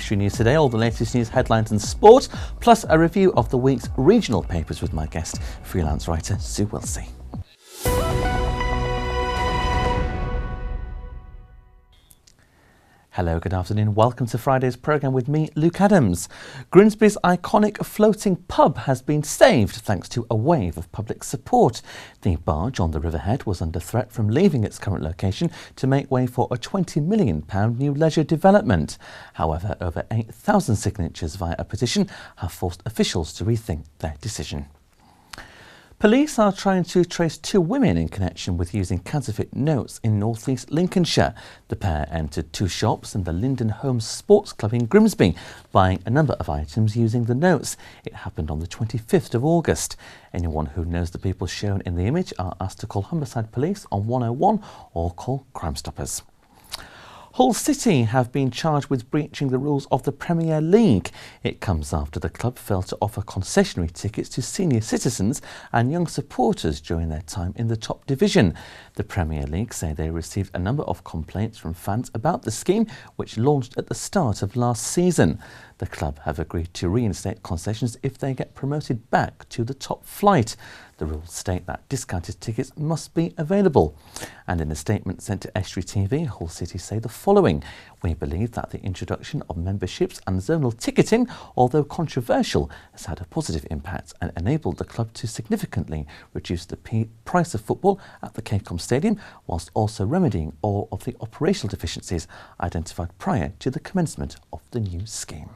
Estuary News today, all the latest news, headlines and sport, plus a review of the week's regional papers with my guest, freelance writer Sue Wilsea. Hello, good afternoon. Welcome to Friday's programme with me, Luke Adams. Grimsby's iconic floating pub has been saved thanks to a wave of public support. The barge on the Riverhead was under threat from leaving its current location to make way for a £20 million new leisure development. However, over 8,000 signatures via a petition have forced officials to rethink their decision. Police are trying to trace two women in connection with using counterfeit notes in North East Lincolnshire. The pair entered two shops in the Linden Homes Sports Club in Grimsby, buying a number of items using the notes. It happened on the 25th of August. Anyone who knows the people shown in the image are asked to call Humberside Police on 101 or call Crime Stoppers. Hull City have been charged with breaching the rules of the Premier League. It comes after the club failed to offer concessionary tickets to senior citizens and young supporters during their time in the top division. The Premier League say they received a number of complaints from fans about the scheme, which launched at the start of last season. The club have agreed to reinstate concessions if they get promoted back to the top flight. The rules state that discounted tickets must be available. And in a statement sent to Estuary TV, Hull City say the following: "We believe that the introduction of memberships and zonal ticketing, although controversial, has had a positive impact and enabled the club to significantly reduce the price of football at the Cacom Stadium, whilst also remedying all of the operational deficiencies identified prior to the commencement of the new scheme."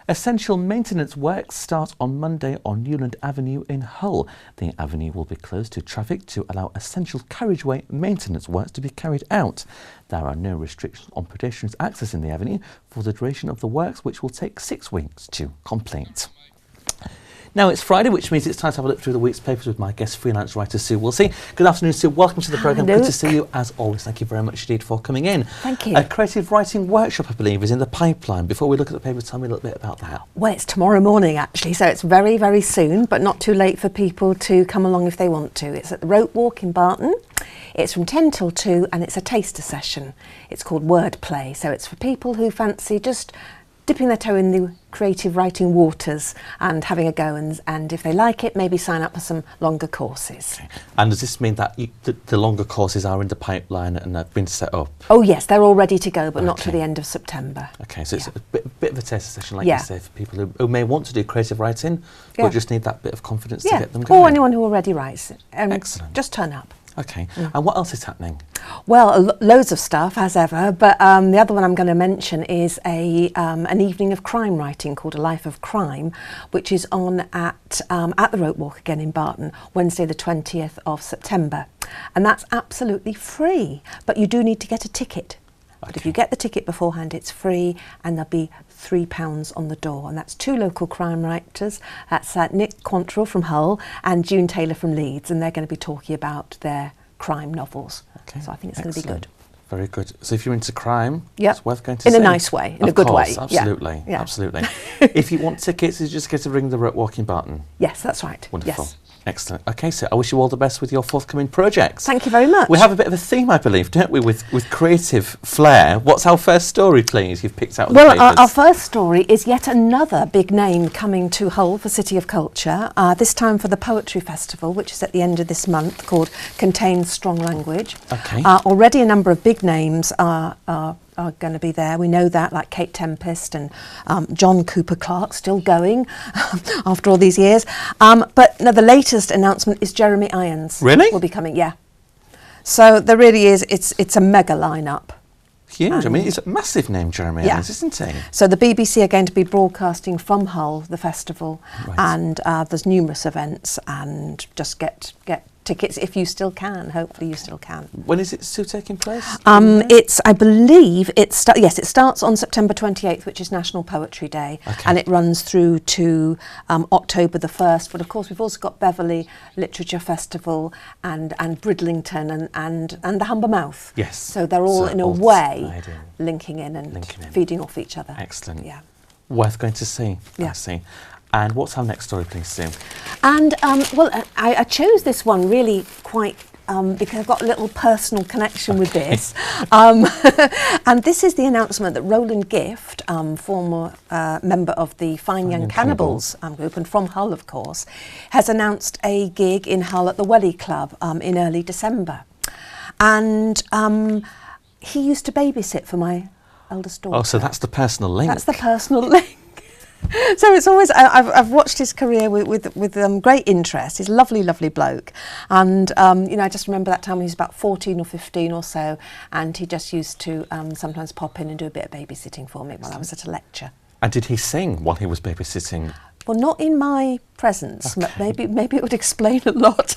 Essential maintenance works start on Monday on Newland Avenue in Hull. The avenue will be closed to traffic to allow essential carriageway maintenance works to be carried out. There are no restrictions on pedestrians accessing the avenue for the duration of the works, which will take 6 weeks to complete. Now it's Friday, which means it's time to have a look through the week's papers with my guest, freelance writer Sue Wilsea. Good afternoon, Sue. Welcome to the programme. Good to see you, as always. Thank you very much indeed for coming in. Thank you. A creative writing workshop, I believe, is in the pipeline. Before we look at the papers, tell me a little bit about that. Well, it's tomorrow morning, actually, so it's very, very soon, but not too late for people to come along if they want to. It's at the Rope Walk in Barton. It's from 10 till 2, and it's a taster session. It's called Wordplay, so it's for people who fancy just dipping their toe in the creative writing waters and having a go, and if they like it, maybe sign up for some longer courses. Okay. And does this mean that the longer courses are in the pipeline and have been set up? Oh yes, they're all ready to go, but not to the end of September. Okay, so it's a bit of a taster session, like you say, for people who may want to do creative writing, but just need that bit of confidence to get them going. Or anyone who already writes. Excellent. Just turn up. Okay, and what else is happening? Well, loads of stuff, as ever, but the other one I'm going to mention is an evening of crime writing called A Life of Crime, which is on at the Rope Walk again in Barton, Wednesday the 20th of September. And that's absolutely free, but you do need to get a ticket. But if you get the ticket beforehand, it's free, and there'll be £3 on the door. And that's two local crime writers. That's Nick Quantrill from Hull and June Taylor from Leeds, and they're going to be talking about their crime novels. Okay. So I think it's going to be good. Very good. So if you're into crime, it's worth going to see. In a nice way, in a good way. Absolutely, absolutely. If you want tickets, you just get to ring the Rope Walk in Barton. Yes, that's right. Wonderful. Yes. Excellent. Okay, so I wish you all the best with your forthcoming projects. Thank you very much. We have a bit of a theme, I believe, don't we, with creative flair. What's our first story, please, you've picked out of the papers? Well, our first story is yet another big name coming to Hull for City of Culture, this time for the Poetry Festival, which is at the end of this month, called Contains Strong Language. Okay. Already a number of big names are going to be there. We know that, like Kate Tempest and John Cooper Clarke, still going after all these years. But no, the latest announcement is Jeremy Irons. Really? Will be coming, yeah. So there really is, it's a mega lineup. Huge. I mean, it's a massive name, Jeremy Irons, isn't he? So the BBC are going to be broadcasting from Hull, the festival, and there's numerous events, and just get tickets if you still can. Hopefully you still can. When is it still taking place? I believe it starts on September 28th, which is National Poetry Day, and it runs through to October the 1st. But of course we've also got Beverley Literature Festival and Bridlington and the Humber Mouth. Yes. So they're all in a way linking in and feeding off each other. Excellent. Yeah. Worth going to see. Yeah. I see. And what's our next story, please, Sue? And I chose this one really quite because I've got a little personal connection with this. And this is the announcement that Roland Gift, former member of the Fine Young Cannibals group, and from Hull, of course, has announced a gig in Hull at the Welly Club in early December. And he used to babysit for my eldest daughter. Oh, so that's the personal link. That's the personal link. So it's always, I've watched his career with great interest. He's a lovely, lovely bloke. And, you know, I just remember that time when he was about 14 or 15 or so, and he just used to sometimes pop in and do a bit of babysitting for me while I was at a lecture. And did he sing while he was babysitting? Well, not in my presence. Okay. Maybe it would explain a lot.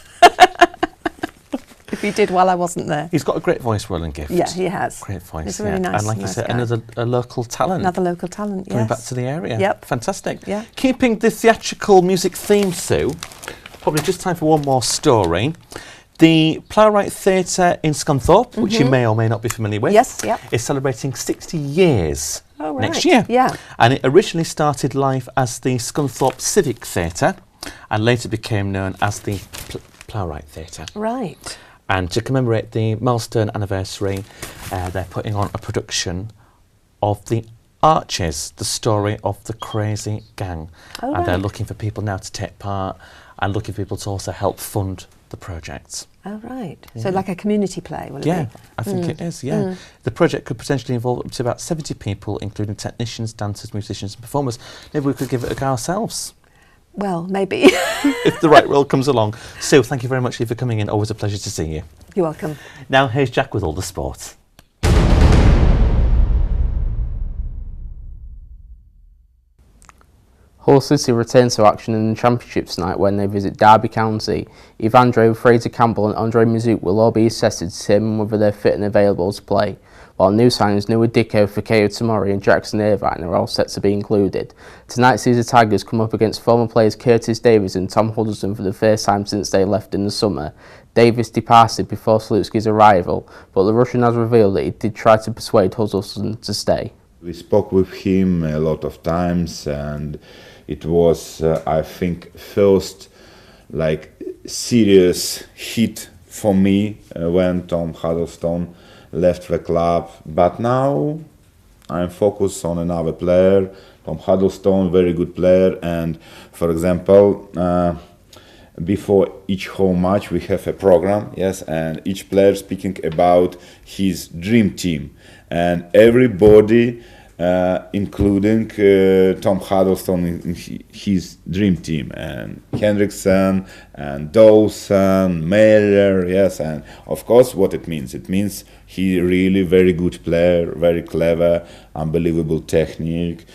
If he did while I wasn't there. He's got a great voice, Roland Gift. Yeah, he has. Great voice. He's a really nice, and like you said, another local talent. Another local talent, yes. Coming back to the area. Yep. Fantastic. Yeah. Keeping the theatrical music theme, Sue, probably just time for one more story. The Plowright Theatre in Scunthorpe, which you may or may not be familiar with, is celebrating 60 years next year. Yeah. And it originally started life as the Scunthorpe Civic Theatre and later became known as the Plowright Theatre. Right. And to commemorate the milestone anniversary, they're putting on a production of The Arches, the story of the crazy gang. Oh, and they're looking for people now to take part and looking for people to also help fund the project. Oh, right. Yeah. So like a community play, will it be? Yeah, I think it is, yeah. The project could potentially involve up to about 70 people, including technicians, dancers, musicians and performers. Maybe we could give it a go ourselves. Well, maybe. If the right role comes along. Sue, thank you very much for coming in. Always a pleasure to see you. You're welcome. Now here's Jack with all the sport. Hull City return to action in the Championship tonight when they visit Derby County. Evandro, Fraser Campbell and Andre Mizouk will all be assessed to determine whether they're fit and available to play, while new signings Noah Dicko, Fikayo Tomori and Jackson Irvine are all set to be included. Tonight sees the Tigers come up against former players Curtis Davies and Tom Huddleston for the first time since they left in the summer. Davies departed before Slutsky's arrival, but the Russian has revealed that he did try to persuade Huddleston to stay. We spoke with him a lot of times, and it was, I think, first serious hit for me when Tom Huddleston left the club. But now I'm focused on another player, Tom Huddleston, very good player. And for example, before each home match we have a program, yes, and each player speaking about his dream team, and everybody including Tom Huddleston in his dream team, and Henriksen and Dawson, Mailer, yes, and of course what it means. It means he really very good player, very clever, unbelievable technique,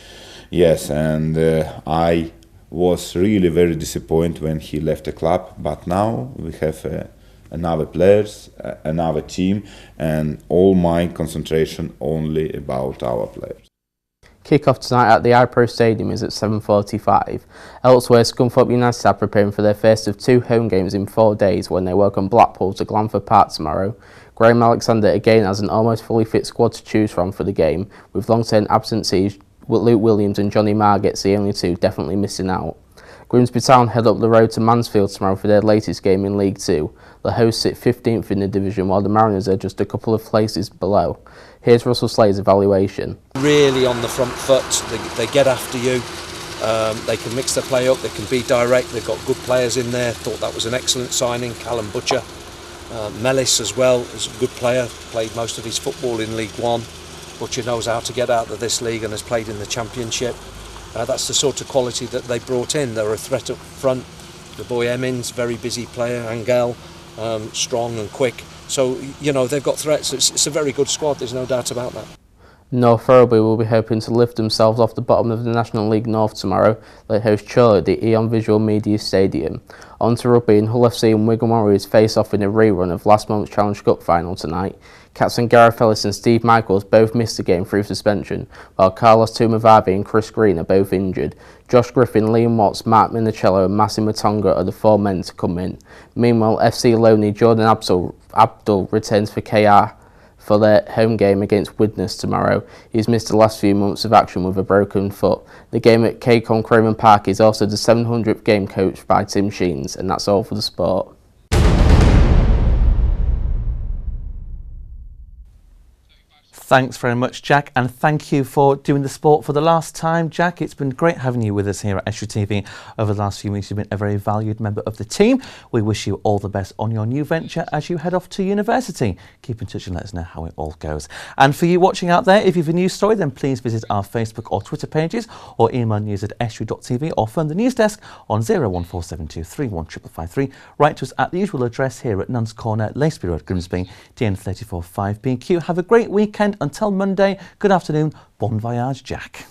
yes, and I was really very disappointed when he left the club, but now we have another players, another team, and all my concentration only about our players. Kick-off tonight at the iPro Stadium is at 7:45. Elsewhere, Scunthorpe United are preparing for their first of 2 home games in 4 days when they welcome Blackpool to Glanford Park tomorrow. Graham Alexander again has an almost fully fit squad to choose from for the game, with long-term absentees Luke Williams and Johnny Margetts the only 2 definitely missing out. Grimsby Town head up the road to Mansfield tomorrow for their latest game in League 2. The hosts sit 15th in the division, while the Mariners are just a couple of places below. Here's Russell Slade's evaluation. Really on the front foot, they get after you, they can mix their play up, they can be direct, they've got good players in there. Thought that was an excellent signing. Callum Butcher, Mellis as well is a good player, played most of his football in League 1. Butcher knows how to get out of this league and has played in the Championship. That's the sort of quality that they brought in. They're a threat up front. The boy Emmins, very busy player. Angel, strong and quick. So, you know, they've got threats. It's a very good squad, there's no doubt about that. North Thurlby will be hoping to lift themselves off the bottom of the National League North tomorrow. They host Chorley at the Eon Visual Media Stadium. On to rugby, and Hull FC and Wigan Warriors face off in a rerun of last month's Challenge Cup final tonight. Captain Gareth Ellis and Steve Michaels both missed the game through suspension, while Carlos Tumavavi and Chris Green are both injured. Josh Griffin, Liam Watts, Mark Minicello and Massimo Tonga are the 4 men to come in. Meanwhile, FC Loney Jordan Abdul returns for KR for their home game against Widnes tomorrow. He's missed the last few months of action with a broken foot. The game at Cacon Craven Park is also the 700th game coached by Tim Sheens, and that's all for the sport. Thanks very much, Jack, and thank you for doing the sport for the last time, Jack. It's been great having you with us here at Estuary TV over the last few weeks. You've been a very valued member of the team. We wish you all the best on your new venture as you head off to university. Keep in touch and let us know how it all goes. And for you watching out there, if you have a news story, then please visit our Facebook or Twitter pages or email news@estuary.tv or phone the news desk on 01472 31553. Write to us at the usual address here at Nuns Corner, Laceby Road, Grimsby, DN34 5BQ. Have a great weekend. Until Monday, good afternoon. Bon voyage, Jack.